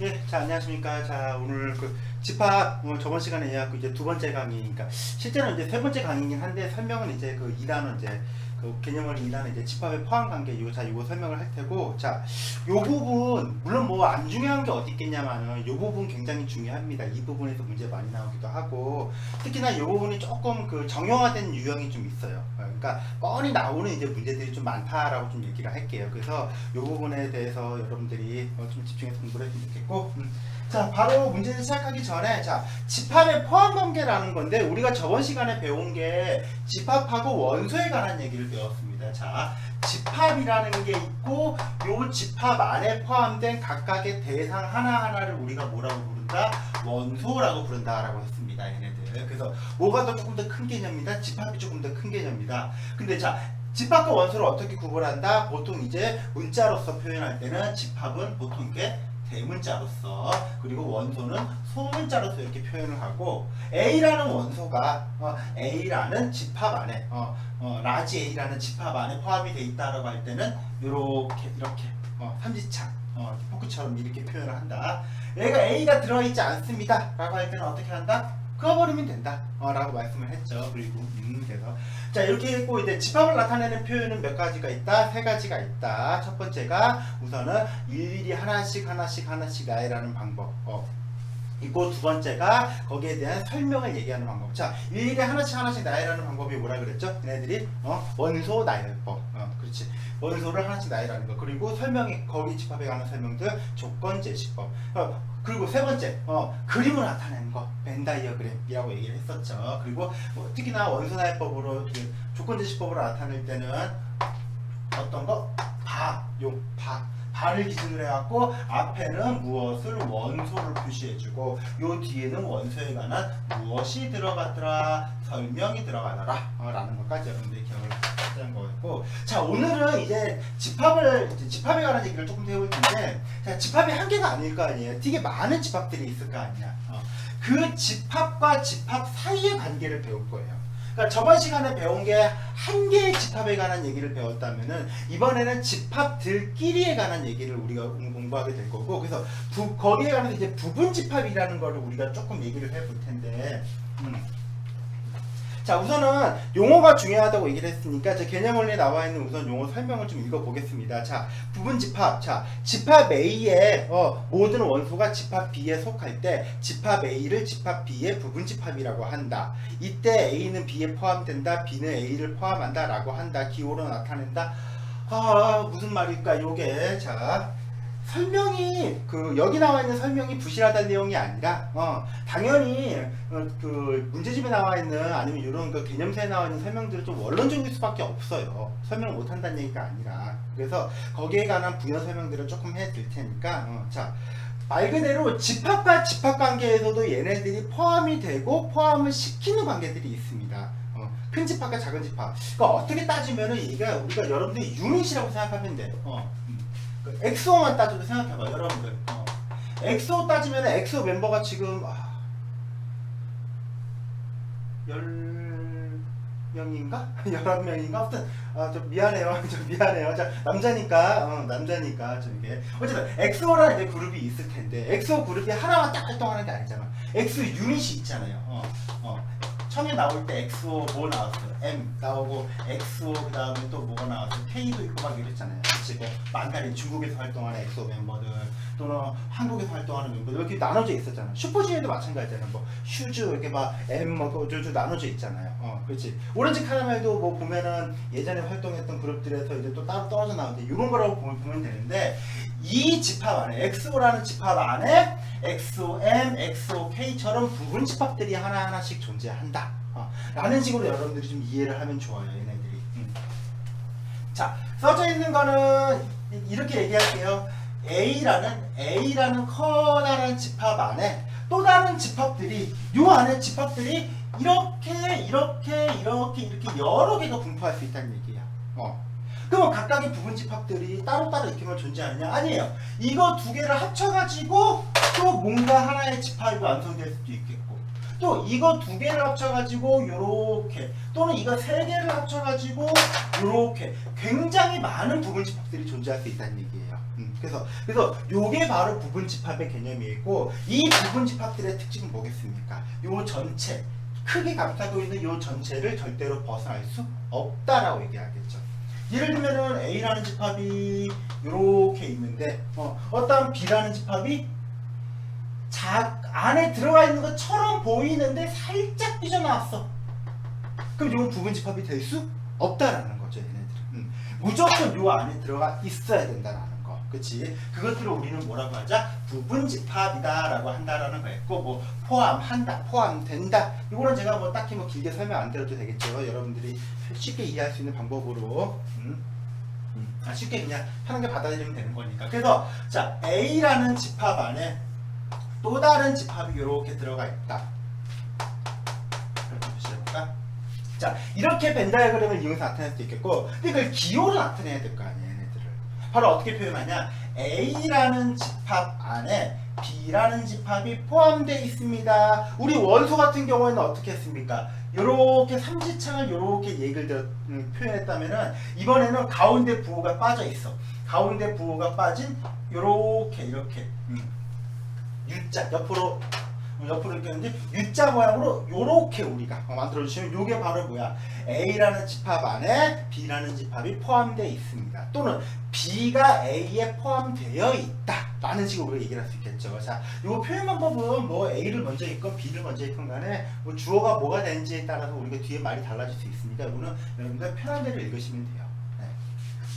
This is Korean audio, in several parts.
예, 자, 안녕하십니까. 자, 오늘 집합, 저번 시간에 해갖고 이제 두 번째 강의니까, 실제로는 이제 세 번째 강의긴 한데, 설명은 이제 그 2단원 이제, 개념을 2단은 이제 집합의 포함 관계, 요거 설명을 할 테고, 자, 요 부분, 물론 뭐 안 중요한 게 어디 있겠냐면은, 요 부분 굉장히 중요합니다. 이 부분에서 문제 많이 나오기도 하고, 특히나 요 부분이 조금 정형화된 유형이 좀 있어요. 그러니까, 뻔히 나오는 이제 문제들이 좀 많다라고 좀 얘기를 할게요. 그래서 요 부분에 대해서 여러분들이 좀 집중해서 공부를 했으면 좋겠고, 자, 바로 문제를 시작하기 전에, 자, 집합의 포함 관계라는 건데, 우리가 저번 시간에 배운 게 집합하고 원소에 관한 얘기를 배웠습니다. 자, 집합이라는 게 있고, 요 집합 안에 포함된 각각의 대상 하나하나를 우리가 뭐라고 부른다? 원소라고 부른다라고 했습니다. 얘네들. 그래서 뭐가 더 조금 더 큰 개념이다? 집합이 조금 더 큰 개념이다. 근데 자, 집합과 원소를 어떻게 구분한다? 보통 이제 문자로서 표현할 때는 집합은 보통 이게 대문자로서, 그리고 원소는 소문자로서 이렇게 표현을 하고, A라는 원소가 A라는 집합 안에 라지 A라는 집합 안에 포함이 돼 있다라고 할 때는 이렇게 삼지창 포크처럼 이렇게 표현을 한다. 얘가 A가 들어있지 않습니다 라고 할 때는 어떻게 한다? 그어버리면 된다 라고 말씀을 했죠. 그리고 그래서 자, 이렇게 했고, 이제 집합을 나타내는 표현은 몇 가지가 있다? 세 가지가 있다. 첫 번째가 우선은 일일이 하나씩 나열하는 방법 있고, 두 번째가 거기에 대한 설명을 얘기하는 방법. 자, 일일이 하나씩 나열하는 방법이 뭐라 그랬죠? 얘네들이 원소 나열법. 그렇지. 원소를 하나씩 나열하는 거. 그리고 설명이, 거기 집합에 관한 설명들, 조건 제시법. 그리고 세 번째, 그림을 나타내는 거, 벤 다이어그램이라고 얘기를 했었죠. 그리고 특히나 원소 나열법으로 조건 제시법으로 나타낼 때는 어떤 거? 바를 기준으로 해갖고 앞에는 무엇을 원소를 표시해주고, 요 뒤에는 원소에 관한 무엇이 들어갔더라, 설명이 들어가더라 라는 것까지 여러분들이 기억을 하는 거였고, 자, 오늘은 이제 집합에 관한 얘기를 조금 더 해볼 텐데, 자, 집합이 한 개가 아닐 거 아니에요. 되게 많은 집합들이 있을 거 아니야. 그 집합과 집합 사이의 관계를 배울 거예요. 그러니까 저번 시간에 배운 게 한 개의 집합에 관한 얘기를 배웠다면은, 이번에는 집합들끼리에 관한 얘기를 우리가 공부하게 될 거고, 그래서 거기에 관해서 이제 부분 집합이라는 거를 우리가 조금 얘기를 해볼 텐데, 자, 우선은 용어가 중요하다고 얘기를 했으니까 제 개념원리에 나와 있는 우선 용어 설명을 좀 읽어보겠습니다. 자, 부분 집합. 자, 집합 A의 모든 원소가 집합 B에 속할 때 집합 A를 집합 B의 부분 집합이라고 한다. 이때 A는 B에 포함된다, B는 A를 포함한다 라고 한다. 기호로 나타낸다. 무슨 말일까 요게. 자, 설명이 여기 나와 있는 설명이 부실하다는 내용이 아니라 당연히 문제집에 나와 있는, 아니면 이런 개념서에 나와 있는 설명들은 좀 원론적일 수밖에 없어요. 설명을 못 한다는 얘기가 아니라. 그래서 거기에 관한 부연 설명들을 조금 해드릴 테니까 자, 말 그대로 집합과 집합 관계에서도 얘네들이 포함이 되고 포함을 시키는 관계들이 있습니다. 큰 집합과 작은 집합. 그러니까 어떻게 따지면은 얘가 우리가 여러분들이 유닛이라고 생각하면 돼. 엑소만 따져도 생각해봐, 여러분들. 엑소 따지면 엑소 멤버가 지금 10명인가? 11명인가? 아무튼 좀 미안해요. 자, 남자니까 좀 이게 어쨌든 엑소라는 이제 그룹이 있을 텐데, 엑소 그룹이 하나만 딱 활동하는 게 아니잖아. 엑소 유닛이 있잖아요. 처음에 나올 때 엑소 뭐 나왔어요? M 나오고, 엑소 그 다음에 또 뭐가 나왔어요? K도 있고 막 이랬잖아요. 그치? 뭐 만다린 중국에서 활동하는 엑소 멤버들, 또는 한국에서 활동하는 멤버들 이렇게 나눠져 있었잖아. 슈퍼주니어도 마찬가지잖아요. 뭐 슈즈 이렇게 막 M 뭐 쭈쭈 나눠져 있잖아요. 그렇지. 오렌지 카라멜도 뭐 보면은 예전에 활동했던 그룹들에서 이제 또 따로 떨어져 나오는데, 이런 거라고 보면 되는데, 이 집합 안에, 엑소라는 집합 안에 엑소-M, 엑소-K처럼 부분 집합들이 하나하나씩 존재한다 라는 식으로 여러분들이 좀 이해를 하면 좋아요, 얘네들이. 자, 써져 있는 거는 이렇게 얘기할게요. A라는 커다란 집합 안에 또 다른 집합들이, 요 안에 집합들이 이렇게 여러 개가 분포할 수 있다는 얘기야. 그럼 각각의 부분 집합들이 따로따로 이렇게만 존재하느냐? 아니에요. 이거 두 개를 합쳐가지고 또 뭔가 하나의 집합이 완성될 수도 있겠고, 또 이거 두 개를 합쳐가지고 요렇게, 또는 이거 세 개를 합쳐가지고 요렇게 굉장히 많은 부분집합들이 존재할 수 있다는 얘기예요. 그래서 요게 바로 부분집합의 개념이고, 이 부분집합들의 특징은 뭐겠습니까? 요 전체, 크게 감싸고 있는 요 전체를 절대로 벗어날 수 없다라고 얘기하겠죠. 예를 들면은 A라는 집합이 이렇게 있는데 어떤 B라는 집합이 안에 들어가 있는 것처럼 보이는데 살짝 삐져나왔어. 그럼 이건 부분집합이 될 수 없다라는 거죠, 얘네들은. 무조건 요 안에 들어가 있어야 된다라는 거. 그치? 그것들을 우리는 뭐라고 하자? 부분집합이다라고 한다라는 거였고, 뭐 포함한다, 포함된다. 이거는 제가 뭐 딱히 뭐 길게 설명 안 드려도 되겠죠. 여러분들이 쉽게 이해할 수 있는 방법으로 쉽게 그냥 편하게 받아들이면 되는 거니까. 그래서 자, A라는 집합 안에 또 다른 집합이 이렇게 들어가 있다. 이렇게 표시해볼까? 자, 이렇게 벤 다이어그램을 이용해서 나타낼 수도 있겠고, 근데 그걸 기호로 나타내야 될 거 아니에요, 얘네들을. 바로 어떻게 표현하냐? A라는 집합 안에 B라는 집합이 포함되어 있습니다. 우리 원소 같은 경우에는 어떻게 했습니까? 요렇게 삼지창을 요렇게 얘기를 표현했다면은, 이번에는 가운데 부호가 빠져 있어. 가운데 부호가 빠진 요렇게 이렇게 U자 옆으로 이렇게 했는데 U자 모양으로 요렇게 우리가 만들어주시면, 요게 바로 뭐야? A라는 집합 안에 B라는 집합이 포함되어 있습니다. 또는 B가 A에 포함되어 있다 라는 식으로 우리가 얘기를 할 수 있겠죠. 자, 요 표현 방법은 뭐 A를 먼저 읽건 B를 먼저 읽건 간에 뭐 주어가 뭐가 되는지에 따라서 우리가 뒤에 말이 달라질 수 있으니까, 이거는 여러분들 편한 대로 읽으시면 돼요. 네.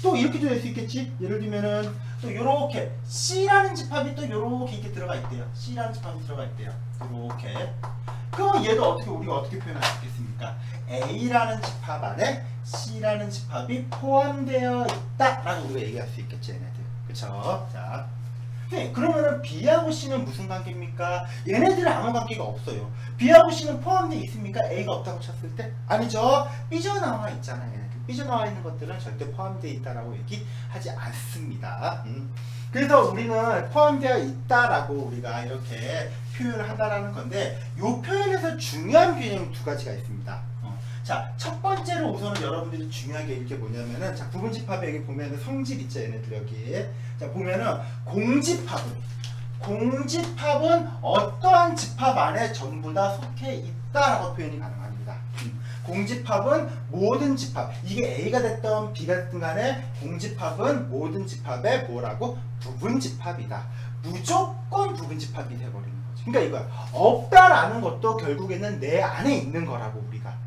또 이렇게도 될 수 있겠지? 예를 들면은 또 요렇게 C라는 집합이 또 요렇게 이렇게 들어가 있대요. C라는 집합이 들어가 있대요. 요렇게. 그럼 얘도 우리가 어떻게 표현할 수 있겠습니까? A라는 집합 안에 C라는 집합이 포함되어 있다 라고 우리가 얘기할 수 있겠지, 얘네들. 그쵸? 자, 네, 그러면은 B하고 C는 무슨 관계입니까? 얘네들은 아무 관계가 없어요. B하고 C는 포함되어 있습니까? A가 없다고 쳤을 때? 아니죠. 삐져나와 있잖아요, 얘네들. 삐져나와 있는 것들은 절대 포함되어 있다라고 얘기하지 않습니다. 그래서 우리는 포함되어 있다라고 우리가 이렇게 표현을 한다라는 건데, 이 표현에서 중요한 개념이 두 가지가 있습니다. 자, 첫 번째로 우선은 여러분들이 중요하게 이게 뭐냐면은, 자, 부분집합에 여기 보면은 성질 있죠, 얘네들 여기. 자, 보면은 공집합은 어떠한 집합 안에 전부 다 속해 있다라고 표현이 가능합니다. 공집합은 모든 집합, 이게 A가 됐던 B가 됐든 간에 공집합은 모든 집합의 뭐라고? 부분집합이다. 무조건 부분집합이 돼버리는 거지. 그러니까 이거야. 없다라는 것도 결국에는 내 안에 있는 거라고 우리가.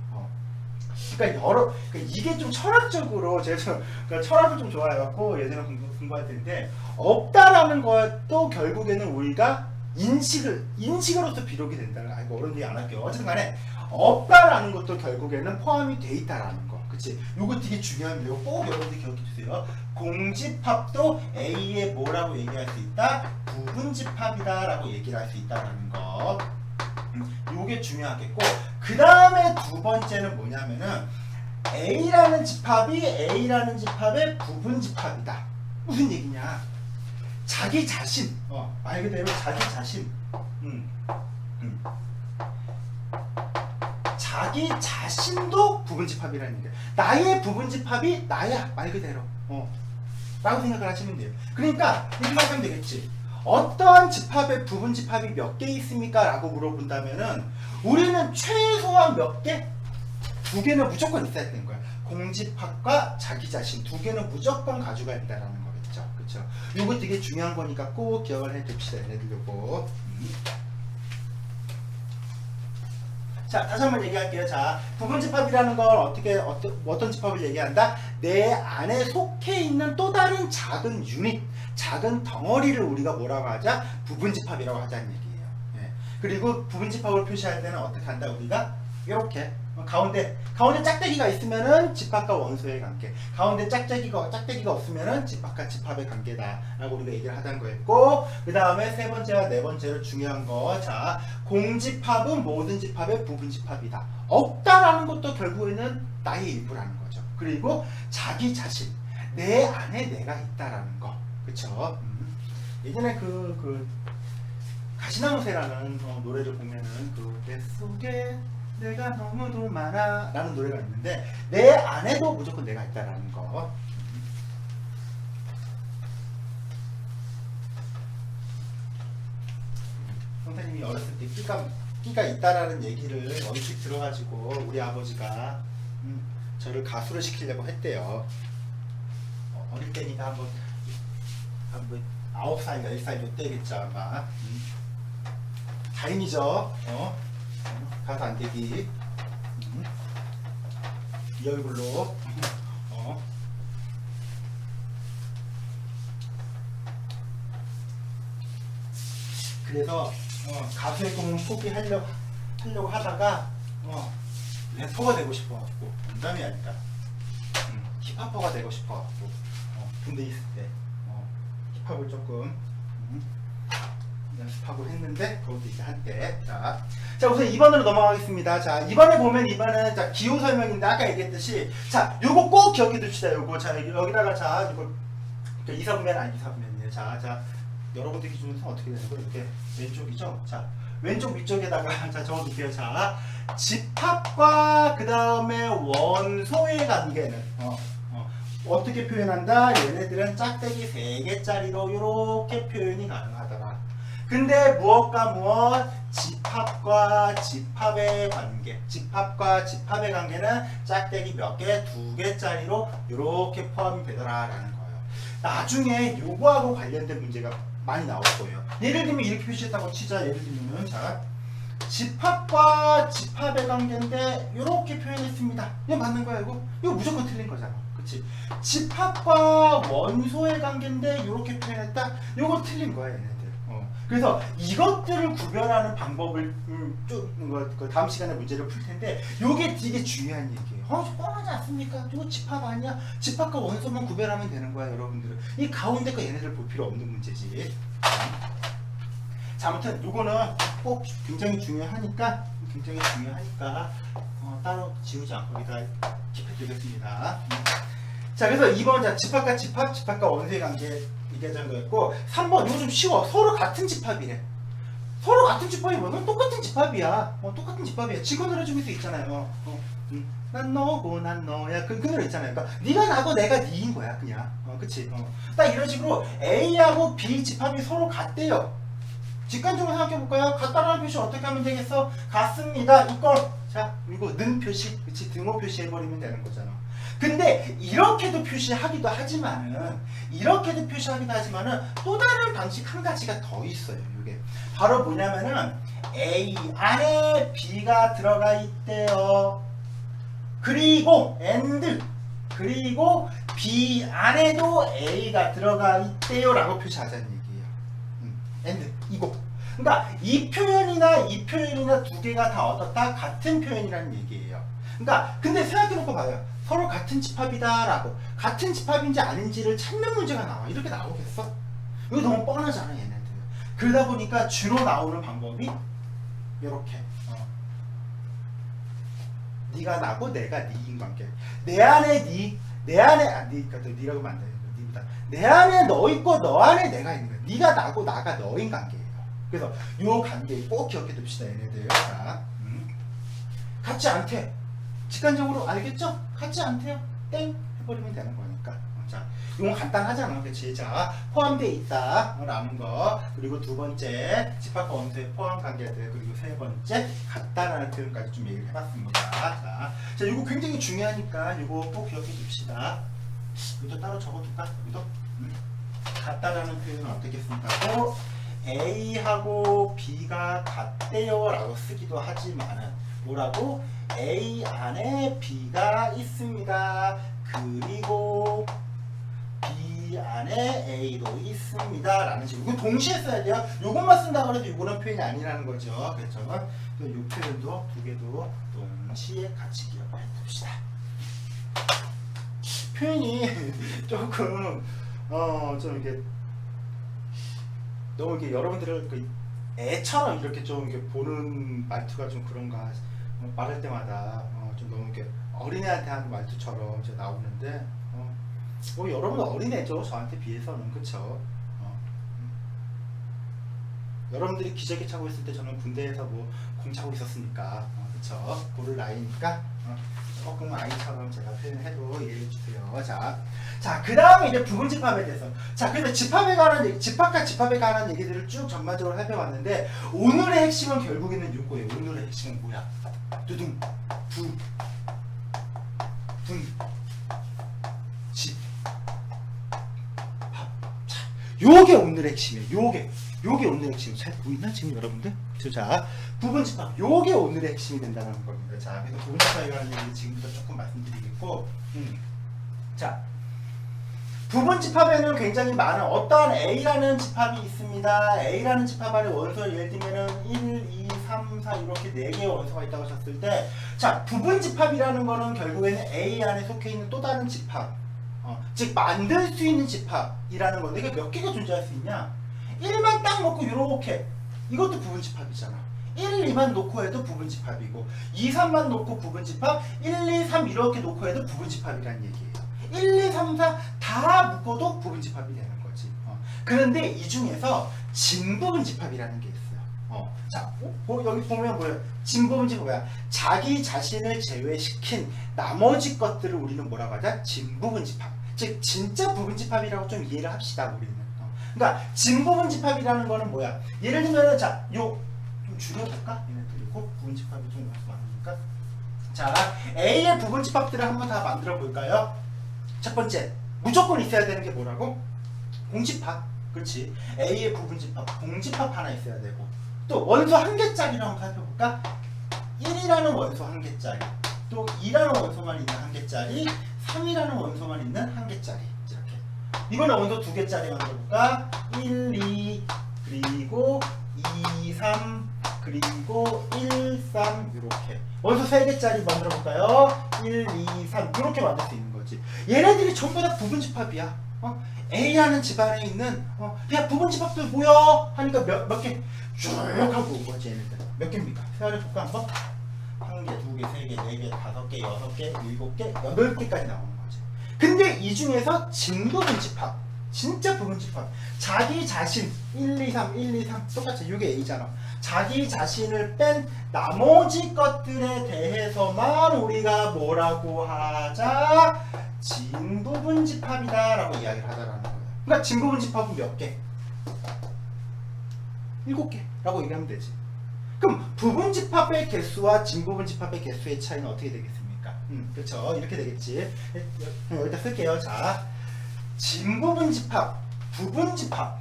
그러니까 이게 좀 철학적으로, 제가 그러니까 철학을 좀 좋아해갖고 예전에 공부할 텐데, 없다라는 것도 결국에는 우리가 인식으로서 비록이 된다는 거. 아이고, 어려운 얘기 안 할게요. 어쨌든 간에 없다라는 것도 결국에는 포함이 돼 있다라는 거. 그치? 요거 되게 중요합니다. 이거 꼭 여러분들 기억해 주세요. 공집합도 A에 뭐라고 얘기할 수 있다? 부분집합이다 라고 얘기를 할 수 있다라는 거. 요게 중요하겠고, 그 다음에 두 번째는 뭐냐면은, A라는 집합의 부분집합이다. 무슨 얘기냐? 자기 자신, 말 그대로 자기 자신, 자기 자신도 부분집합이라는 얘기야. 나의 부분집합이 나야, 말 그대로. 라고 생각을 하시면 돼요. 그러니까 이렇게 생각하면 되겠지. 어떠한 집합의 부분집합이 몇 개 있습니까? 라고 물어본다면은, 우리는 최소한 몇 개? 두 개는 무조건 있어야 되는 거야. 공집합과 자기 자신 두 개는 무조건 가져가야 된다는 거겠죠. 그쵸? 요거 되게 중요한 거니까 꼭 기억을 해 둡시다, 얘네들 요거. 자, 다시 한번 얘기할게요. 자, 부분집합이라는 건 어떤 집합을 얘기한다? 내 안에 속해 있는 또 다른 작은 유닛, 작은 덩어리를 우리가 뭐라고 하자? 부분집합이라고 하자는 얘기예요. 예. 그리고 부분집합을 표시할 때는 어떻게 한다? 우리가 이렇게 가운데 짝대기가 있으면은 집합과 원소의 관계, 가운데 짝대기가 없으면은 집합과 집합의 관계다라고 우리가 얘기를 하자는 거였고, 그 다음에 세 번째와 네 번째로 중요한 거, 자, 공집합은 모든 집합의 부분집합이다. 없다라는 것도 결국에는 나의 일부라는 거죠. 그리고 자기 자신, 내 안에 내가 있다라는 거, 그쵸? 예전에 가시나무새라는 노래를 보면은 그 내 속에 내가 너무도 많아 라는 노래가 있는데 내 안에도 무조건 내가 있다라는 거. 선생님이 어렸을 때 끼가 있다라는 얘기를 얼핏 들어가지고 우리 아버지가 저를 가수를 시키려고 했대요. 어릴 때니까 한번 9살, 10살 요때겠죠 아마. 다행이죠. 가수 안 되기. 이 얼굴로. 그래서 가수의 꿈은 포기하려고 하다가 래퍼가 되고 싶어갖고 농담이 아니라 힙합퍼가 되고 싶어갖고 군대 있을 때 힙합을 조금 연습하고 했는데 그것도 이제 한때. 자 우선 2번으로 넘어가겠습니다. 자 2번에 보면 2번은 자 기호 설명인데 아까 얘기했듯이 자 요거 꼭 기억해 둡시다. 요거 자 여기다가 자 이거 이사분면 아니 이사분면이에요. 자 여러분들 기준에서 어떻게 되는 거예요? 이렇게 왼쪽이죠? 자 왼쪽 위쪽에다가 자 적어둘게요. 자 집합과 그 다음에 원소의 관계는 어떻게 표현한다? 얘네들은 짝대기 3개짜리로 이렇게 표현이 가능하더라. 근데 무엇과 무엇? 집합과 집합의 관계. 집합과 집합의 관계는 짝대기 몇 개? 2개짜리로 이렇게 포함이 되더라라는 거예요. 나중에 요거하고 관련된 문제가 많이 나올 거예요. 예를 들면 이렇게 표시했다고 치자. 예를 들면 자 집합과 집합의 관계인데 이렇게 표현했습니다. 이거 맞는 거야 이거? 이거 무조건 틀린 거잖아. 그치? 집합과 원소의 관계인데 이렇게 표현했다? 이거 틀린 거야 얘네들. 그래서 이것들을 구별하는 방법을 그 다음 시간에 문제를 풀 텐데 이게 되게 중요한 얘기예요. 뻔하지 않습니까? 이거 집합 아니야? 집합과 원소만 구별하면 되는 거야 여러분들은. 이 가운데 거 얘네들 볼 필요 없는 문제지. 자 아무튼 요거는 꼭 굉장히 중요하니까 따로 지우지 않고 여기다 킵해두겠습니다. 자 그래서 2번 자 집합과 집합과 원소의 관계 얘기하자는 거였고 3번 이거 좀 쉬워. 서로 같은 집합이래. 서로 같은 집합이 뭐면 똑같은 집합이야. 똑같은 집합이야. 지금 노래 중에서 있잖아요. 난 너고 난 너야. 그 노래 있잖아요. 그러니까 네가 나고 내가 네인 거야 그냥. 그치? 딱 이런 식으로 A하고 B 집합이 서로 같대요. 직관적으로 생각해볼까요? 같다라는 표시 어떻게 하면 되겠어? 같습니다. 이거 자 이거 는 표시 그치? 등호 표시해버리면 되는 거잖아. 근데 이렇게도 표시하기도 하지만은 또 다른 방식 한 가지가 더 있어요. 이게 바로 뭐냐면은 A 안에 B가 들어가 있대요. 그리고 그리고 B 안에도 A가 들어가 있대요 라고 표시하자는 얘기예요. 이거 그러니까 이 표현이나 두 개가 다 어떻다? 같은 표현이라는 얘기예요. 그러니까 근데 생각해놓고 봐요. 서로 같은 집합이다 라고 같은 집합인지 아닌지를 찾는 문제가 나와. 이렇게 나오겠어? 이거 너무 뻔하잖아 얘네들. 그러다 보니까 주로 나오는 방법이 이렇게 네가 나고 내가 네인 관계. 내 안에 니라고 하면 안 돼. 니보다 내 안에 너 있고 너 안에 내가 있는 거야. 네가 나고 나가 너인 관계예요. 그래서 요 관계 꼭 기억해 둡시다 얘네들. 자, 같지 않대. 직관적으로 알겠죠? 같지 않대요. 땡 해버리면 되는 거니까. 자, 이건 간단하잖아. 그치? 자, 포함되어 있다 라는 거. 그리고 두 번째 집합과 원소의 포함 관계들. 그리고 세 번째 같다라는 표현까지 좀 얘기를 해봤습니다. 자, 이거 굉장히 중요하니까 이거 꼭 기억해 줍시다. 이것도 따로 적어둘까? 여기도 같다라는 표현은 어떻게 쓴다고? A하고 B가 같대요 라고 쓰기도 하지만은 뭐라고? A 안에 B가 있습니다. 그리고 B 안에 A도 있습니다. 라는 식으로. 이거 동시에 써야 돼요. 요것만 쓴다고 해도 요거는 표현이 아니라는 거죠. 그렇죠? 요 표현도 두 개도 동시에 같이 기억해 둡시다. 표현이 조금 좀 이렇게 너무 이렇게 여러분들을 애처럼 이렇게 좀 이렇게 보는 말투가 좀 그런가. 말할 때마다 좀 너무 이렇게 어린애한테 하는 말투처럼 이제 나오는데 여러분 어린애죠 저한테 비해서는. 그쵸? 여러분들이 기저귀 차고 있을 때 저는 군대에서 뭐 공 차고 있었으니까 그쵸? 고를 나이니까 조금 아이처럼 제가 표현해도 이해해 주세요. 자, 그 다음에 이제 부분 집합에 대해서. 자, 그래서 집합에 관한 얘기, 집합과 집합에 관한 얘기들을 쭉 전반적으로 살펴봤는데, 오늘의 핵심은 결국에는 이거예요. 오늘의 핵심은 뭐야? 두둥, 집, 밥. 자, 요게 오늘의 핵심이에요. 요게 오늘의 핵심. 잘 보이나 지금 여러분들? 자, 부분 집합. 요게 오늘의 핵심이 된다는 겁니다. 자, 그래서 부분 집합에 관한 얘기 지금부터 조금 말씀드리겠고, 자, 부분 집합에는 굉장히 많은 어떠한 A라는 집합이 있습니다. A라는 집합 안에 원소 예를 들면은 1, 2, 3, 4 이렇게 4개의 원소가 있다고 하셨을 때, 자, 부분 집합이라는 거는 결국에는 A 안에 속해 있는 또 다른 집합, 즉 만들 수 있는 집합이라는 건데, 이게 몇 개가 존재할 수 있냐? 1만 딱 놓고 이렇게, 이것도 부분 집합이잖아. 1, 2만 놓고 해도 부분 집합이고, 2, 3만 놓고 부분 집합, 1, 2, 3 이렇게 놓고 해도 부분 집합이라는 얘기예요. 1, 2, 3, 4 다 묶어도 부분 집합이 되는 거지. 그런데 이 중에서 진부분 집합이라는 게 있어요. 자, 여기 보면 뭐예요? 진부분 집합 뭐야? 자기 자신을 제외시킨 나머지 것들을 우리는 뭐라고 하자? 진부분 집합. 즉 진짜 부분 집합이라고 좀 이해를 합시다, 우리는. 그러니까 진부분 집합이라는 거는 뭐야? 예를 들면 자, 좀 줄여볼까? 얘네들 그리고 부분 집합이 좀 많으니까. 자, A의 부분 집합들을 한번 다 만들어 볼까요? 첫 번째, 무조건 있어야 되는 게 뭐라고? 공집합. 그렇지. A의 부분 집합, 공집합 하나 있어야 되고, 또 원소 한 개짜리를 한번 살펴볼까? 1이라는 원소 한 개짜리, 또 2라는 원소만 있는 한 개짜리, 3이라는 원소만 있는 한 개짜리. 이렇게. 이거는 원소 두 개짜리 만들어볼까? 1, 2, 그리고 2, 3, 그리고 1, 3 이렇게. 원소 3개짜리 만들어볼까요? 1, 2, 3 이렇게 만들 수 있는 거지. 얘네들이 전부 다 부분 집합이야. A라는 집안에 있는 그냥 부분 집합들 모여 하니까 몇 개 쭉 하고 온 거지. 얘네들 몇 개입니까? 세어볼까 한번? 1개, 2개, 3개, 4개, 5개, 6개, 7개, 8개까지 나오는 거지. 근데 이 중에서 진부분 집합, 진짜 부분 집합, 자기 자신 1, 2, 3, 1, 2, 3 똑같이 이게 A잖아. 자기 자신을 뺀 나머지 것들에 대해서만 우리가 뭐라고 하자? 진부분 집합이다 라고 이야기를 하자라는 거예요. 그러니까 진부분 집합은 몇 개? 7개 라고 얘기하면 되지. 그럼 부분 집합의 개수와 진부분 집합의 개수의 차이는 어떻게 되겠습니까? 그렇죠. 이렇게 되겠지. 여기다 쓸게요. 자, 진부분 집합, 부분 집합,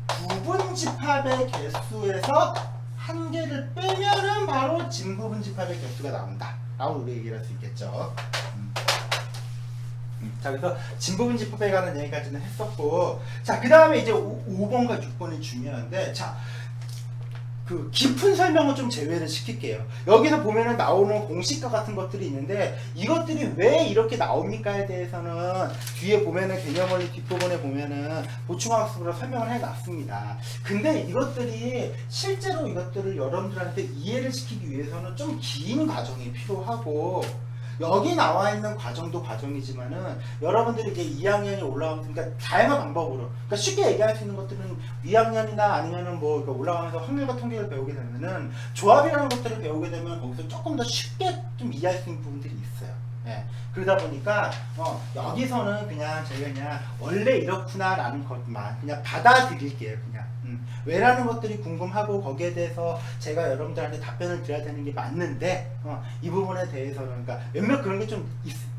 부분 집합의 개수에서 한 개를 빼면은 바로 진부분 집합의 개수가 나온다 라고 우리 얘기를 할 수 있겠죠. 자, 그래서 진부분 집합에 관한 얘기까지는 했었고, 자, 그 다음에 이제 5번과 6번이 중요한데, 자, 그 깊은 설명을 좀 제외를 시킬게요. 여기서 보면은 나오는 공식과 같은 것들이 있는데, 이것들이 왜 이렇게 나옵니까에 대해서는 뒤에 보면은 개념원리 뒷부분에 보면은 보충학습으로 설명을 해놨습니다. 근데 이것들이 실제로 이것들을 여러분들한테 이해를 시키기 위해서는 좀 긴 과정이 필요하고, 여기 나와 있는 과정도 과정이지만은 여러분들이 이제 2학년이 올라오면, 그러니까 다양한 방법으로, 그러니까 쉽게 얘기할 수 있는 것들은 2학년이나 아니면은 뭐 올라가면서 확률과 통계를 배우게 되면은 조합이라는 것들을 배우게 되면 거기서 조금 더 쉽게 좀 이해할 수 있는 부분들이 있어요. 예. 그러다 보니까 여기서는 그냥 저희가 그냥 원래 이렇구나라는 것만 그냥 받아들일게요. 그냥 왜라는 것들이 궁금하고 거기에 대해서 제가 여러분들한테 답변을 드려야 되는 게 맞는데 이 부분에 대해서는 그러니까 몇몇 그런 게 좀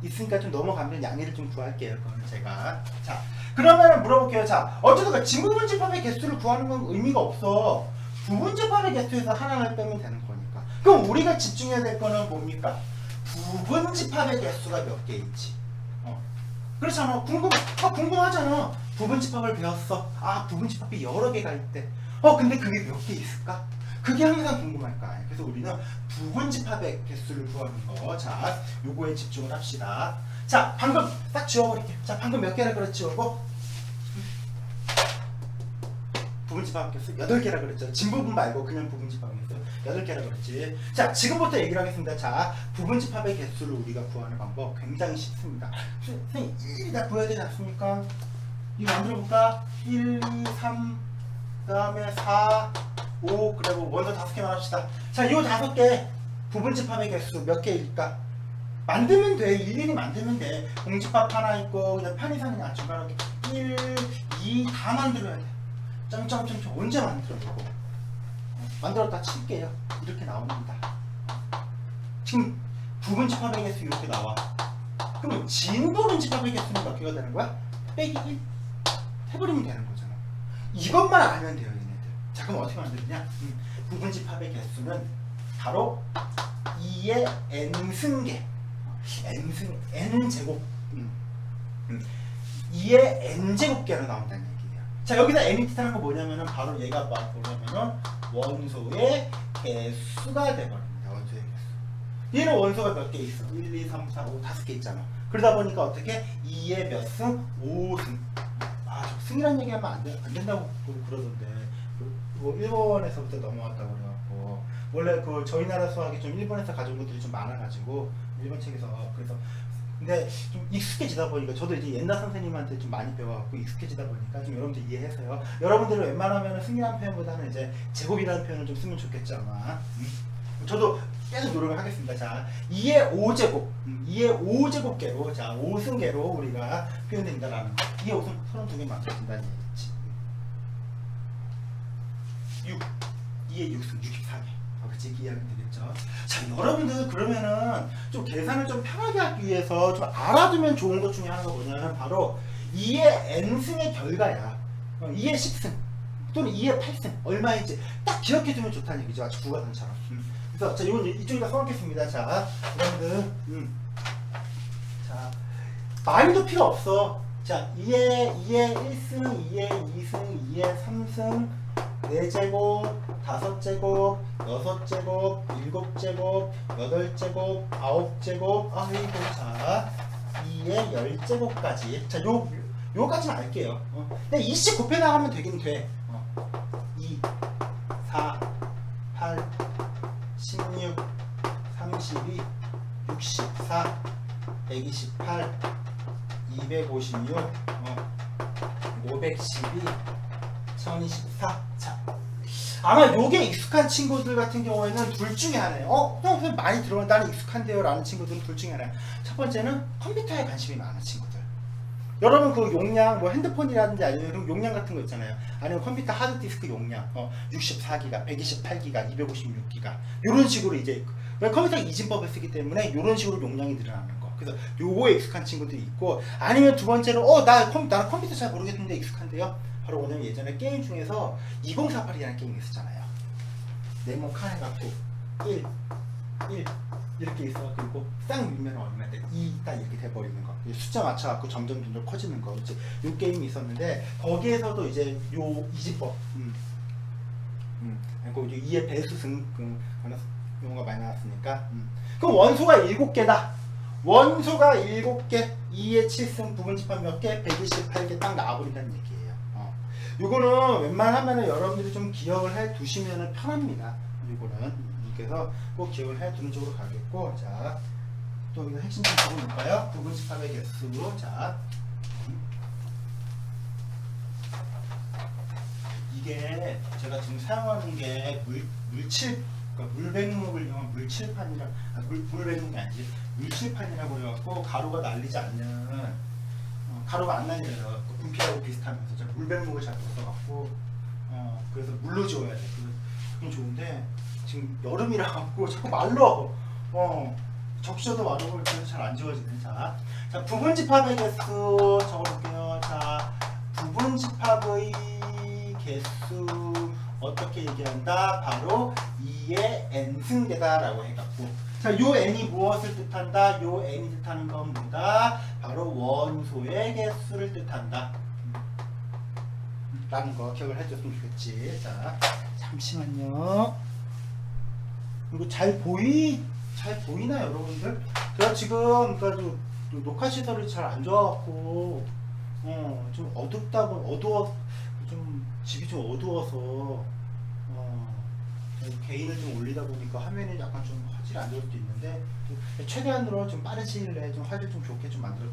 있으니까 좀 넘어가면 양해를 좀 구할게요. 그거는 제가. 자, 그러면 물어볼게요. 자, 어쨌든 진부분 집합의 개수를 구하는 건 의미가 없어. 부분 집합의 개수에서 하나를 빼면 되는 거니까. 그럼 우리가 집중해야 될 거는 뭡니까? 부분 집합의 개수가 몇 개인지. 그렇잖아. 궁금하잖아. 부분 집합을 배웠어. 아, 부분 집합이 여러 개가 있대. 근데 그게 몇 개 있을까? 그게 항상 궁금할 거 아니야. 그래서 우리는 부분 집합의 개수를 구하는 거. 자, 요거에 집중을 합시다. 자, 방금 딱 지워버릴게. 자, 방금 몇 개라 그랬지, 요거? 부분 집합 개수 8개라 그랬죠. 진부분 말고 그냥 부분 집합 개수 8개라 그랬지. 자, 지금부터 얘기를 하겠습니다. 자, 부분 집합의 개수를 우리가 구하는 방법 굉장히 쉽습니다. 선생님, 1이 다 구해야 되지 않습니까? 이거 만들어 볼까? 1, 2, 3, 그 다음에 4, 5 그리고 원소 5개만 합시다. 자, 요 5개 부분집합의 개수 몇 개일까? 만들면 돼. 일일이 만들면 돼. 공집합 하나 있고 그냥 편의상이나 중간에 1, 2 다 만들어야 돼. 점점점점 언제 만들어내고 만들었다 칠게요. 이렇게 나옵니다. 지금 부분집합의 개수 이렇게 나와. 그러면 진부분집합의 개수는 몇 개가 되는 거야? 빼기 1 해버리면 되는 거잖아. 이것만 알면 돼요, 얘네들. 자, 그럼 어떻게 만드느냐? 부분집합의 개수는 바로 2의 n승계, n제곱, 2의 n제곱계로 나온다는 얘기예요. 자, 여기다 n이 뜻하는 거 뭐냐면은 바로 얘가 뭐냐면은 원소의 개수가 돼버립니다. 원소의 개수. 얘는 원소가 몇 개 있어? 1, 2, 3, 4, 5, 5개 있잖아. 그러다 보니까 어떻게? 2의 몇 승? 5승. 아, 저 승이란 얘기하면 안 된다고 그러던데. 뭐 일본에서부터 넘어왔다고 그래갖고 원래 그 저희 나라 수학이 좀 일본에서 가져온 것들이 좀 많아가지고 일본 책에서 그래서 근데 좀 익숙해지다 보니까 저도 이제 옛날 선생님한테 좀 많이 배워갖고 익숙해지다 보니까 좀 여러분들 이해해서요. 여러분들은 웬만하면 승이라는 표현보다는 이제 제곱이라는 표현을 좀 쓰면 좋겠죠 아마. 저도 계속 노력을 하겠습니다. 자, 2의 5제곱, 2의 5제곱계로 자 5승계로 우리가 표현된다라는 거. 2의 5승 32개 만들어진다는 얘기지. 6, 2의 6승 64개. 그치, 이해하면 되겠죠. 자, 여러분들 그러면은 좀 계산을 좀 편하게 하기 위해서 좀 알아두면 좋은 것 중에 하나가 뭐냐면 바로 2의 n승의 결과야. 2의 10승 또는 2의 8승 얼마인지 딱 기억해두면 좋다는 얘기죠. 아주 구가상처럼. 그래서 자, 이건 이쪽에다 써놓겠습니다. 자, 여러분들 자, 많이도 필요 없어. 자, 2의 1승, 2의 2승, 2의 3승 4제곱, 5제곱, 6제곱, 7제곱, 8제곱, 9제곱, 아이고, 자, 2의 10제곱까지. 자, 요까지는 알게요. 근데 이씩 곱해나가면 되긴 돼. 2, 4, 8, 16, 32, 64, 128, 256, 512, 1024. 자, 아마 요게 익숙한 친구들 같은 경우에는 둘 중에 하나예요. 선생님 많이 들어본 나는 익숙한데요 라는 친구들은 둘 중에 하나예요. 첫 번째는 컴퓨터에 관심이 많은 친구들. 여러분 그 용량 뭐 핸드폰이라든지 아니면 용량 같은 거 있잖아요. 아니면 컴퓨터 하드디스크 용량 64기가, 128기가, 256기가 이런 식으로 이제 컴퓨터 이진법을 쓰기 때문에 이런 식으로 용량이 늘어나는 거. 그래서 요거에 익숙한 친구들이 있고 아니면 두 번째로 나는 컴퓨터 잘 모르겠는데 익숙한데요. 바로 뭐냐면 예전에 게임 중에서 2048이라는 게임이 있었잖아요. 네모 칸 해갖고 1 이렇게 있어. 그리고 딱 밀면 얼마 돼? 2 딱 이렇게 돼버리는 거. 숫자 맞춰갖고 점점 커지는 거. 이제 요 게임이 있었는데 거기에서도 이제 요 이진법 그리고 이제 2의 배수승 용어가 많이 나왔으니까 그럼 원소가 7개다. 원소가 7개 2의 7승 부분집합 몇 개? 128개 딱 나와버린다는 얘기예요. 요거는 웬만하면 여러분들이 좀 기억을 해 두시면 편합니다. 요거는 그래서 꼭 기억을 해 두는 쪽으로 가겠고, 자, 또 이거 핵심 좀 적어놓을까요? 부분집합의 개수. 자, 이게 제가 지금 사용하는 게 물칠, 그러니까 물백목을 이용한 물칠판이라, 물백목이 아니지, 물칠판이라고 해갖고 가루가 날리지 않는, 가루가 안 날려요. 분필하고 비슷하면서 제가 물백목을 잘 못 써갖고, 그래서 물로 지워야 돼. 그건 좋은데 지금 여름이라 갖고 자꾸 말로 적셔도 말로 그래서 잘 안 지워지네. 자, 부분집합의 개수 적어볼게요. 자, 부분집합의 개수 어떻게 얘기한다? 바로 2의 n승계다 라고 해갖고, 자, 요 n이 무엇을 뜻한다? 요 n이 뜻하는 건 뭐다? 바로 원소의 개수를 뜻한다 라는 거 기억을 해줬으면 좋겠지. 자, 잠시만요. 이거 잘 보이나 여러분들? 제가 지금 그러니까 녹화 시설이 잘 안 좋아갖고 좀 어두워 좀 집이 좀 어두워서 개인을 좀 올리다 보니까 화면이 약간 좀 화질이 안 좋을 수도 있는데 최대한으로 좀 빠른 시일 내에 좀 화질 좀 좋게 좀 만들어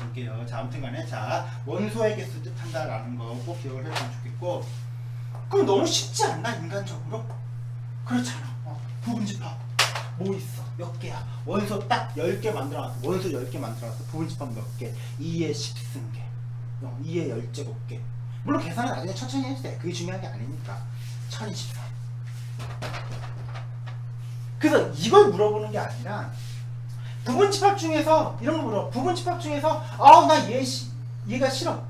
볼게요. 자, 아무튼간에 자, 원소의 개수 뜻한다라는 거 꼭 기억을 해주면 좋겠고, 그럼 너무 쉽지 않나 인간적으로? 그렇잖아. 부분집합 뭐 있어? 몇 개야? 원소 딱 10개 만들어놨어. 원소 10개 만들어놨어. 부분집합 몇 개? 2의 10승계 2의 10제곱계. 물론 계산은 나중에 천천히 해도 돼. 그게 중요한 게 아니니까. 1024. 그래서 이걸 물어보는 게 아니라 부분집합 중에서 이런 거 물어. 부분집합 중에서 나 얘가 싫어.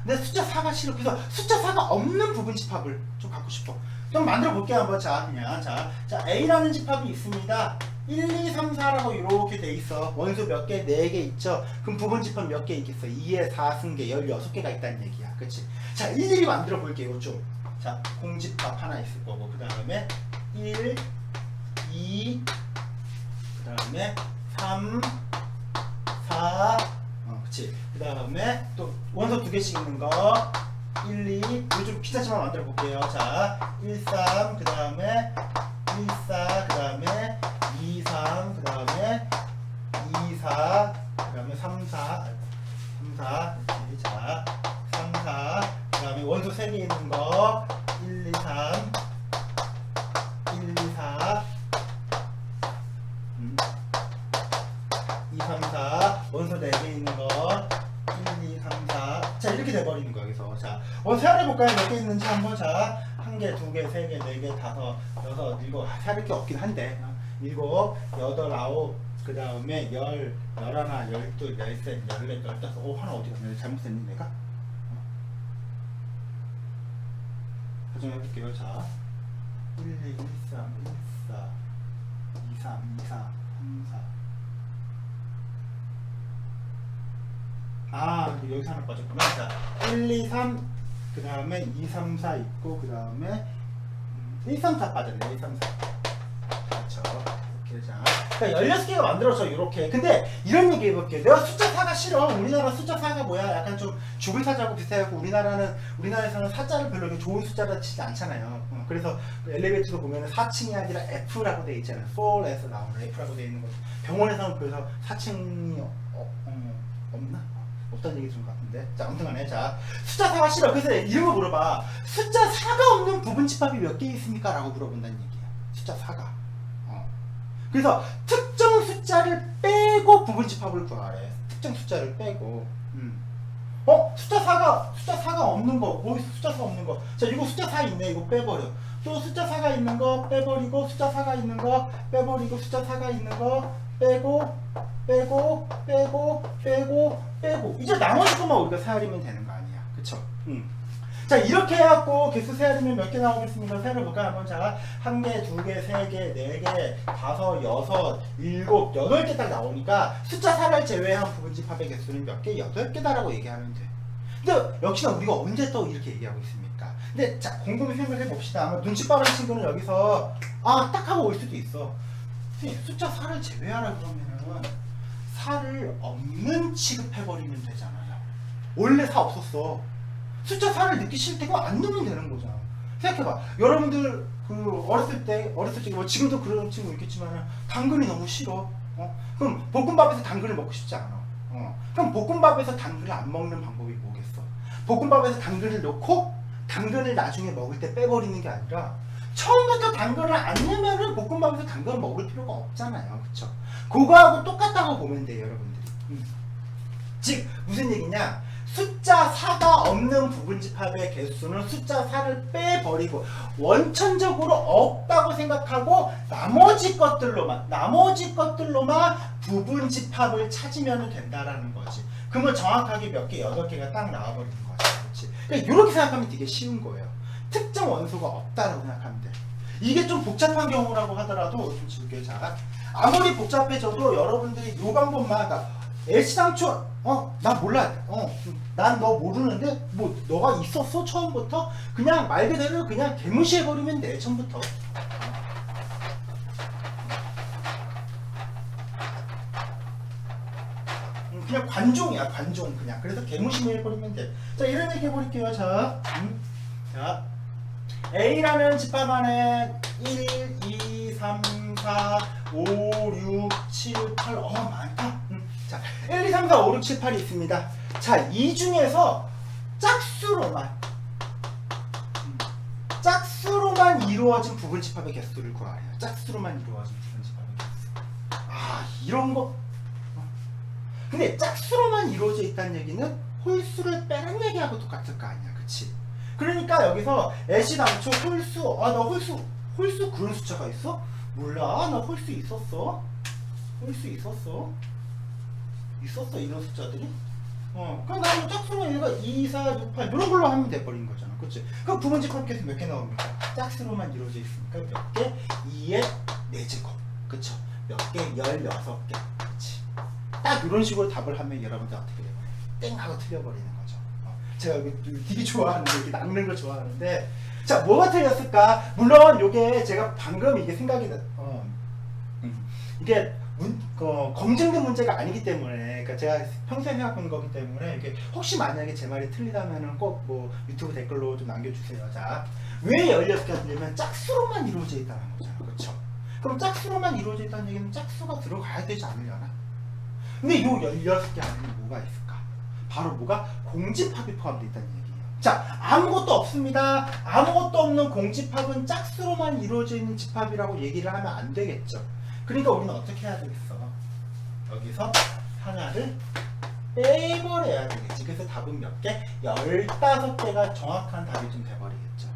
내 숫자 4가 싫어. 그래서 숫자 4가 없는 부분집합을 좀 갖고 싶어. 좀 만들어 볼게요 한번. 자 그냥 자 A라는 집합이 있습니다. 1, 2, 3, 4라고 이렇게 돼 있어. 원소 몇 개? 4개 있죠. 그럼 부분집합 몇 개 있겠어? 2의 4승계 16개가 있다는 얘기야. 그치? 자 일일이 만들어 볼게요 좀. 자 공집합 하나 있을 거고, 그 다음에 1, 2, 그 다음에 3, 4, 그치. 그 다음에 또 원소 2개씩 있는 거 1, 2, 이거 좀 귀찮지만 만들어 볼게요. 자 1, 3, 그 다음에 1, 4, 그 다음에 2, 3, 그 다음에 2, 4, 그 다음에 3, 4, 3, 4, 이렇게. 자 3, 4, 그 다음에 원소 3개 있는 거 1, 2, 3, 1, 2, 4, 2, 3, 4, 원소 4개 있는 거 1, 2, 3, 4. 자 이렇게 돼버리는 거야. 그래서 자 세안해볼까요? 몇 개 있는지 한번. 자 1개, 2개, 3개, 4개, 5, 6, 7, 세안할 게 없긴 한데 7, 8, 9, 그 다음에 10, 11, 12, 13, 14, 15. 하나 어디 갔냐? 잘못 썼니 내가? 가정해볼게요. 자 1, 2, 1, 3, 1, 4, 2, 3, 2, 4, 3, 4. 여기서 하나 빠졌구나. 자 1, 2, 3, 그 다음에 2, 3, 4 있고, 그 다음에 1, 3, 4 빠졌네. 1, 3, 4. 그렇죠. 이렇게. 자 그러니까 16개가 만들어져 이렇게. 근데 이런 얘기 해볼게요. 내가 숫자 4가 싫어. 우리나라 숫자 4가 뭐야? 약간 좀 죽을 사자고 비슷해갖고, 우리나라에서는 사자를 별로 이렇게 좋은 숫자라 치지 않잖아요. 그래서 엘리베이터도 보면 4층이 아니라 F라고 돼 있잖아요. 4에서 나오는 F라고 돼 있는 거. 병원에서는 그래서 4층이 없나? 없다는 얘기 들은 것 같은데. 자 아무튼 간에 자 숫자 4가 싫어. 그래서 이런 거 물어봐. 숫자 4가 없는 부분집합이 몇 개 있습니까? 라고 물어본다는 얘기야. 숫자 4가. 그래서 특정 숫자를 빼고 부분집합을 구하래. 특정 숫자를 빼고. 숫자 4가 없는 거. 뭐 숫자 4 없는 거. 자 이거 숫자 4 있네. 이거 빼버려. 또 숫자 4가 있는 거 빼버리고, 숫자 4가 있는 거 빼버리고, 숫자 4가 있는 거 빼고, 이제 나머지 것만 우리가 세알이면 되는 거 아니야. 그쵸? 자 이렇게 해갖고 개수 세알이면 몇 개 나오겠습니까? 세알해볼까 한번. 자 1개, 2개, 3개, 4개, 5, 6, 7, 8개 딱 나오니까 숫자 4를 제외한 부분집합의 개수는 몇 개? 8개다라고 얘기하면 돼. 근데 역시나 우리가 언제 또 이렇게 얘기하고 있습니까? 근데 자 곰곰이 생각해 봅시다. 아마 눈치 빠른 친구는 여기서 딱 하고 올 수도 있어. 숫자 4를 제외하라 그러면은 4를 없는 취급해버리면 되잖아요. 원래 4 없었어. 숫자 4를 넣기 싫을 때 그거 안 넣으면 되는 거잖아. 생각해봐. 여러분들 어렸을 때 뭐 지금도 그런 친구 있겠지만 당근이 너무 싫어. 그럼 볶음밥에서 당근을 먹고 싶지 않아. 그럼 볶음밥에서 당근을 안 먹는 방법이 뭐겠어? 볶음밥에서 당근을 넣고 당근을 나중에 먹을 때 빼버리는 게 아니라 처음부터 당근을 안 넣으면은 볶음밥에서 당근을 먹을 필요가 없잖아요. 그쵸? 그거하고 똑같다고 보면 돼요, 여러분들이. 즉 무슨 얘기냐? 숫자 4가 없는 부분집합의 개수는 숫자 4를 빼버리고 원천적으로 없다고 생각하고 나머지 것들로만 부분집합을 찾으면 된다라는 거지. 그러면 정확하게 몇 개? 8개가 딱 나와버리는 거지. 그렇지? 그러니까 이렇게 생각하면 되게 쉬운 거예요. 특정 원소가 없다라고 생각하면 돼. 이게 좀 복잡한 경우라고 하더라도 좀 지울게요. 자, 아무리 복잡해져도 여러분들이 이 방법만, 그러니까 애시당초 나 몰라. 난 너 모르는데 뭐 너가 있었어 처음부터? 그냥 말 그대로 그냥 개무시해버리면 돼. 처음부터. 그냥 관종이야, 관종. 그냥 그래서 개무시해버리면 돼. 자 이런 얘기 해버릴게요. 자 A라는 집합 안에 1, 2, 3, 4, 5, 6, 7, 8 많다. 자 1, 2, 3, 4, 5, 6, 7, 8이 있습니다. 자 이 중에서 짝수로만 짝수로만 이루어진 부분집합의 개수를 구하래요. 짝수로만 이루어진 부분집합의 개수. 아, 이런 거. 근데 짝수로만 이루어져 있다는 얘기는 홀수를 빼는 얘기하고 똑같을 거 아니야, 그치? 그러니까 여기서 애시당초 홀수, 아, 나 홀수 그런 숫자가 있어? 몰라, 나 홀수 있었어. 홀수 있었어 이런 숫자들이. 그럼 나는 짝수로 얘가 2, 4, 6, 8 이런 걸로 하면 돼버린 거잖아, 그치? 그럼 부분집합 계수 몇 개 나옵니까? 짝수로만 이루어져 있으니까 몇 개? 2의 4제곱, 그쵸? 몇 개? 16개, 그치? 딱 이런 식으로 답을 하면 여러분들 어떻게 돼요? 땡 하고 틀려버리는 거죠. 제가 되게 좋아하는데, 이렇게 낚는 걸 좋아하는데, 자, 뭐가 틀렸을까? 물론 요게 제가 방금 이게 생각이 이게 검증된 문제가 아니기 때문에, 그러니까 제가 평소에 생각하는 거기 때문에, 이게 혹시 만약에 제 말이 틀리다면은 꼭 뭐 유튜브 댓글로 좀 남겨주세요. 자, 왜 16개가 되냐면 짝수로만 이루어져 있다는 거잖아, 그렇죠? 그럼 짝수로만 이루어져 있다는 얘기는 짝수가 들어가야 되지 않으려나? 근데 요 16개 안에는 뭐가 있을까? 바로 뭐가? 공집합이 포함되어 있다는 얘기예요. 자, 아무것도 없습니다. 아무것도 없는 공집합은 짝수로만 이루어져 있는 집합이라고 얘기를 하면 안 되겠죠. 그러니까 우리는 어떻게 해야 되겠어? 여기서 하나를 빼버려야 되겠지. 그래서 답은 몇 개? 15개가 정확한 답이 좀 돼버리겠죠.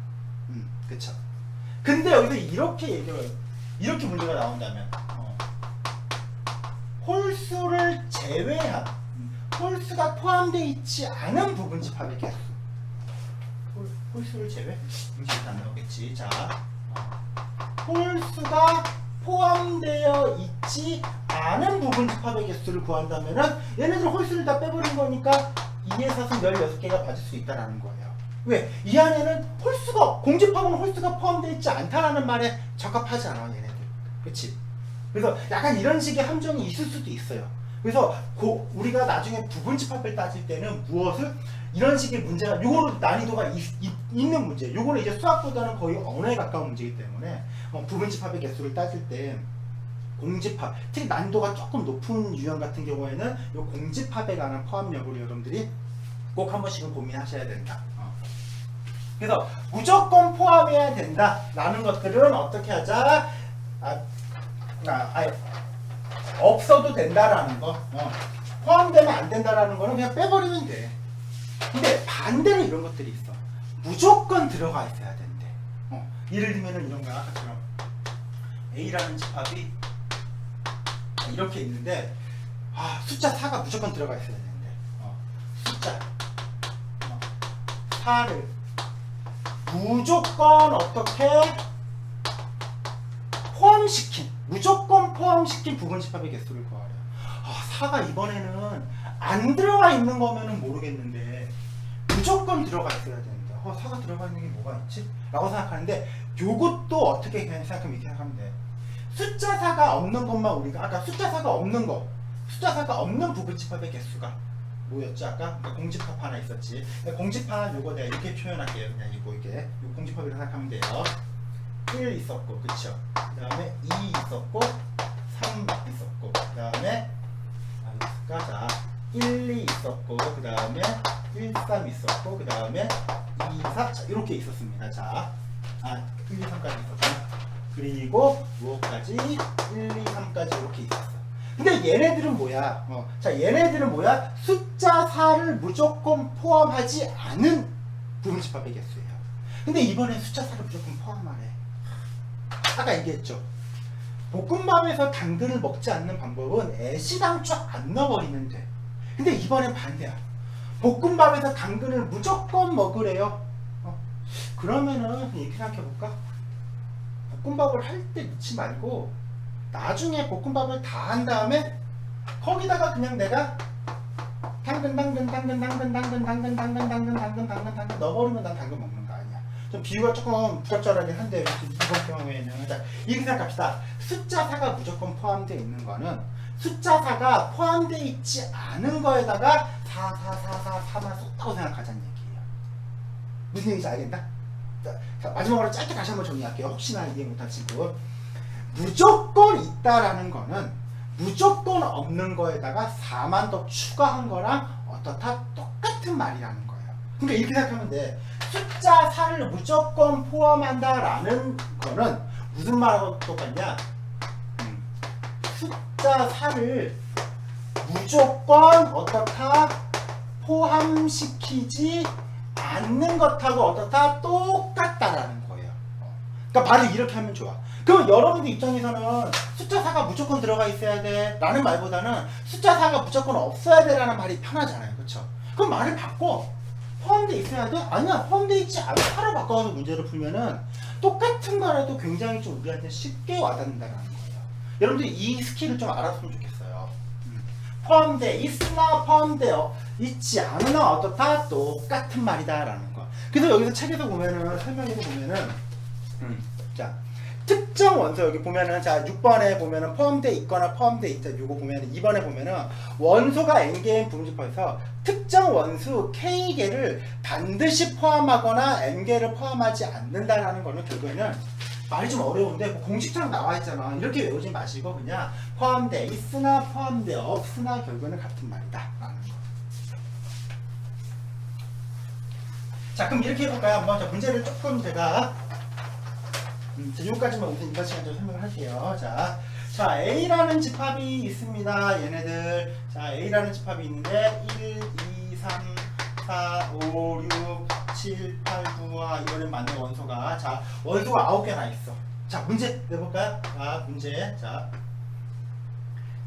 그쵸? 근데 여기서 이렇게 문제가 나온다면, 홀수를 제외한, 홀수가 포함되어 있지 않은 부분집합의 개수. 홀수를 제외? 이게 안 나오겠지. 자, 홀수가 포함되어 있지 않은 부분집합의 개수를 구한다면은 얘네들 홀수를 다 빼버린 거니까 2의 4승 16개가 받을 수 있다라는 거예요. 왜? 이 안에는 공집합은 홀수가 포함되어 있지 않다라는 말에 적합하지 않아, 얘네들. 그치? 그래서 약간 이런 식의 함정이 있을 수도 있어요. 그래서 우리가 나중에 부분집합을 따질 때는 무엇을 이런 식의 문제가, 요거는 난이도가 있는 문제, 요거는 이제 수학보다는 거의 언어에 가까운 문제이기 때문에 부분집합의 개수를 따질 때 공집합, 특히 난이도가 조금 높은 유형 같은 경우에는 요 공집합에 관한 포함 여부를 여러분들이 꼭 한 번씩은 고민하셔야 된다. 그래서 무조건 포함해야 된다 라는 것들은 어떻게 하자? 없어도 된다라는 거, 포함되면 안 된다라는 거는 그냥 빼버리면 돼. 근데 반대로 이런 것들이 있어. 무조건 들어가 있어야 된대. 예를 들면은 이런 거야. 아까처럼 A라는 집합이 이렇게 있는데, 숫자 4가 무조건 들어가 있어야 되는데, 숫자 4를 무조건 어떻게 무조건 포함시킨 부분집합의 개수를 구하래요. 4가 이번에는 안 들어가 있는 거면은 모르겠는데 무조건 들어가 있어야 되는데 4가 들어가 있는 게 뭐가 있지? 라고 생각하는데, 요것도 어떻게 그냥 생각하면 이렇게 생각하면 돼. 숫자 4가 없는 것만 우리가, 아까 숫자 4가 없는 부분집합의 개수가 뭐였지 아까? 그러니까 공집합 하나 있었지. 공집합 요거 내가 이렇게 표현할게요. 그냥 이게 요 공집합이라고 생각하면 돼요. 1 있었고, 그쵸? 그 다음에 2 있었고, 3 있었고, 그 다음에 자 1, 2 있었고, 그 다음에 1, 3 있었고, 그 다음에 2, 4 자, 이렇게 있었습니다. 자, 1, 2, 3까지 있었잖아. 그리고 요까지 1, 2, 3까지 이렇게 있었어. 근데 얘네들은 뭐야? 얘네들은 뭐야? 숫자 4를 무조건 포함하지 않은 부분집합의 개수예요. 근데 이번엔 숫자 4를 무조건 포함하래. 아까 얘기했죠. 볶음밥에서 당근을 먹지 않는 방법은 애시당초 안 넣어버리면 돼. 근데 이번엔 반대야. 볶음밥에서 당근을 무조건 먹으래요. 그러면은 이렇게 생각해볼까? 볶음밥을 할 때 넣지 말고 나중에 볶음밥을 다 한 다음에 거기다가 그냥 내가 당근 넣어버리면 난 당근 먹는 거 아니야. 좀 비유가 조금 부적절하긴 한데 이번 경우에는 이렇게 생각합시다. 숫자 4가 무조건 포함되어 있는 거는 숫자 4가 포함되어 있지 않은 거에다가 4만 쏟다고 생각하자는 얘기예요. 무슨 얘기인지 알겠나? 자, 마지막으로 짧게 다시 한번 정리할게요. 혹시나 이해 못한 친구. 무조건 있다라는 거는 무조건 없는 거에다가 4만 더 추가한 거랑 어떻다? 똑같은 말이라는 거예요. 그러니까 이렇게 생각하면 돼. 숫자 4를 무조건 포함한다라는 거는 무슨 말하고 똑같냐? 숫자 4를 무조건 어떻다? 포함시키지 않는 것하고 어떻다? 똑같다라는 거예요. 그러니까 바로 이렇게 하면 좋아. 그럼 여러분들 입장에서는 숫자 4가 무조건 들어가 있어야 돼 라는 말보다는 숫자 4가 무조건 없어야 돼 라는 말이 편하잖아요. 그렇죠? 그럼 말을 바꿔. 포함되어 있어야 돼? 아니야, 포함되어 있지 않다로 바꿔서 문제를 풀면은 똑같은 거라도 굉장히 좀 우리한테 쉽게 와닿는다는 거예요. 여러분들 이 스킬을 좀 알았으면 좋겠어요. 포함되어 있으나 포함되어 있지 않으나 어떻다? 똑같은 말이다 라는 거. 그래서 여기서 책에서 보면은 설명에서 보면은 자 특정 원소 여기 보면은 자 6번에 보면은 포함되어 있거나 포함되어 있다. 요거 보면은 2번에 보면은 원소가 n개인 부분집합에서 특정 원수 k개를 반드시 포함하거나 n개를 포함하지 않는다라는 거는 결국에는 말이 좀 어려운데 뭐 공식처럼 나와 있잖아. 이렇게 외우지 마시고 그냥 포함되어 있으나 포함되어 없으나 결국에는 같은 말이다 라는 거. 자 그럼 이렇게 해볼까요? 한번 자, 문제를 조금 제가 여기까지만 우선 이번 시간 좀 설명을 할게요. 자, A라는 집합이 있습니다. 얘네들. 자, A라는 집합이 있는데 1, 2, 3, 4, 5, 6, 7, 8, 9와 이번엔 맞는 원소가 자, 원소가 9개나 있어. 자, 문제 내볼까요? 자, 문제. 자,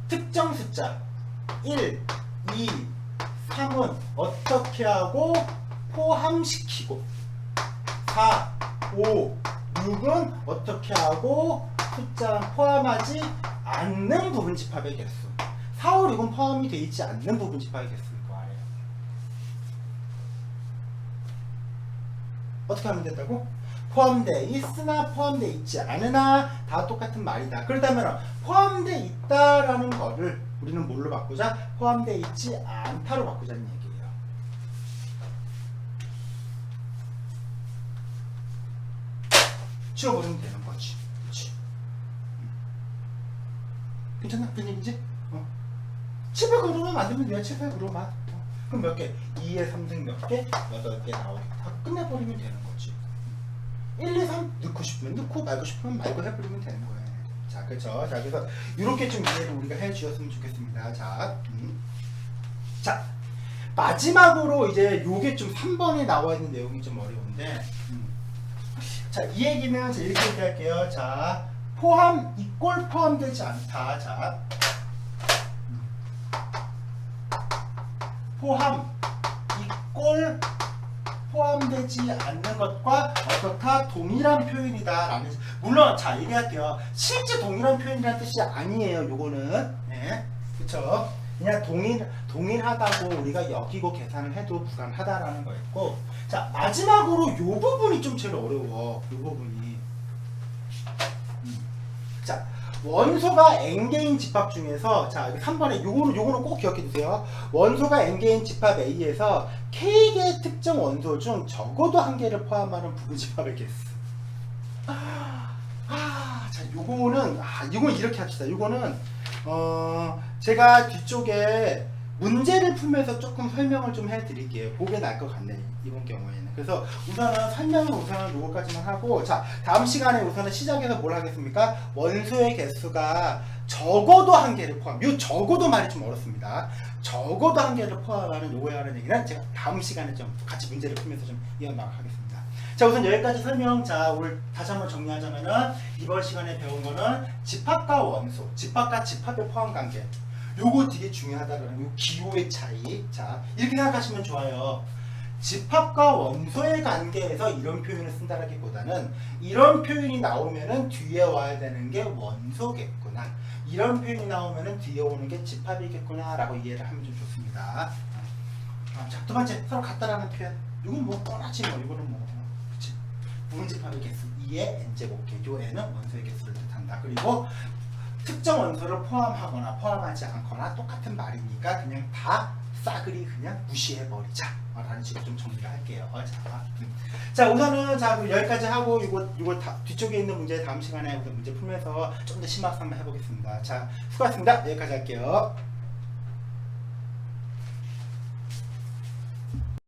특정 숫자 1, 2, 3은 어떻게 하고 포함시키고 4, 5, 6은 어떻게 하고 숫자 포함하지 않는 부분집합의 개수 4, 5, 6은 포함이 되어 있지 않는 부분집합의 개수일 거 아니에요. 어떻게 하면 된다고? 포함되어 있으나 포함되어 있지 않으나 다 똑같은 말이다. 그렇다면 포함되어 있다라는 거를 우리는 뭘로 바꾸자? 포함되어 있지 않다로 바꾸자는 얘기예요. 지워버리면 되는 거지. 그렇지? 괜찮나? 그 얘기지? 700으로만 만들면 돼요. 700으로만. 그럼 몇 개? 2에 3승 몇 개? 8개 나오게. 다 끝내버리면 되는 거지. 1, 2, 3 넣고 싶으면 넣고 말고 싶으면 말고 해버리면 되는 거예요. 자, 그렇죠? 자, 그래서 이렇게 좀 이해를 우리가 해 주셨으면 좋겠습니다. 자, 자, 마지막으로 이제 요게 좀 3번에 나와 있는 내용이 좀 어려운데, 자, 이 얘기는 자, 이렇게 얘기할게요. 자, 포함, 이꼴 포함되지 않다. 자, 포함, 이꼴 포함되지 않는 것과 어떻다 동일한 표현이다 라는 물론 자 얘기할게요. 실제 동일한 표현이라는 뜻이 아니에요. 요거는 네, 그쵸? 그냥 동일하다고 우리가 여기고 계산을 해도 불안하다라는 거였고 자 마지막으로 요 부분이 좀 제일 어려워. 요 부분이 자 원소가 n개인 집합 중에서 자 3번에 요거는 꼭 기억해 두세요. 원소가 n개인 집합 A에서 K개의 특정 원소 중 적어도 한 개를 포함하는 부분 집합의 개수. 자 요거는 이건 이렇게 합시다. 요거는 제가 뒤쪽에 문제를 풀면서 조금 설명을 좀 해드릴게요. 보게 날 것 같네 이번 경우에는. 그래서 우선은 요거까지만 하고 자 다음 시간에 우선은 시작해서 뭘 하겠습니까? 원소의 개수가 적어도 한 개를 포함. 요 적어도 말이 좀 어렵습니다. 적어도 한 개를 포함하는 요거에 하는 얘기는 제가 다음 시간에 좀 같이 문제를 풀면서 좀 이어나가겠습니다. 하겠습니다. 자 우선 여기까지 설명. 자 오늘 다시 한번 정리하자면은 이번 시간에 배운 거는 집합과 원소, 집합과 집합의 포함 관계. 요거 되게 중요하다라는 요 기호의 차이. 자 이렇게 생각하시면 좋아요. 집합과 원소의 관계에서 이런 표현을 쓴다라기보다는 이런 표현이 나오면은 뒤에 와야 되는 게 원소겠구나. 이런 표현이 나오면은 뒤에 오는 게 집합이겠구나 라고 이해를 하면 좀 좋습니다. 자, 두 번째 서로 같다라는 표현. 이건 뭐 뻔하지 뭐. 이거는 뭐 그치? 부분집합의 개수 2의 n제곱개. 요 n은 원소의 개수를 뜻한다. 그리고 특정 원소를 포함하거나 포함하지 않거나 똑같은 말이니까 그냥 다 싸그리 그냥 무시해버리자 라는 식으로 좀 정리를 할게요. 자 우선은 자 여기까지 하고 이거 뒤쪽에 있는 문제 다음 시간에 우선 문제 풀면서 좀 더 심화해서 한번 해보겠습니다. 자 수고하셨습니다. 여기까지 할게요.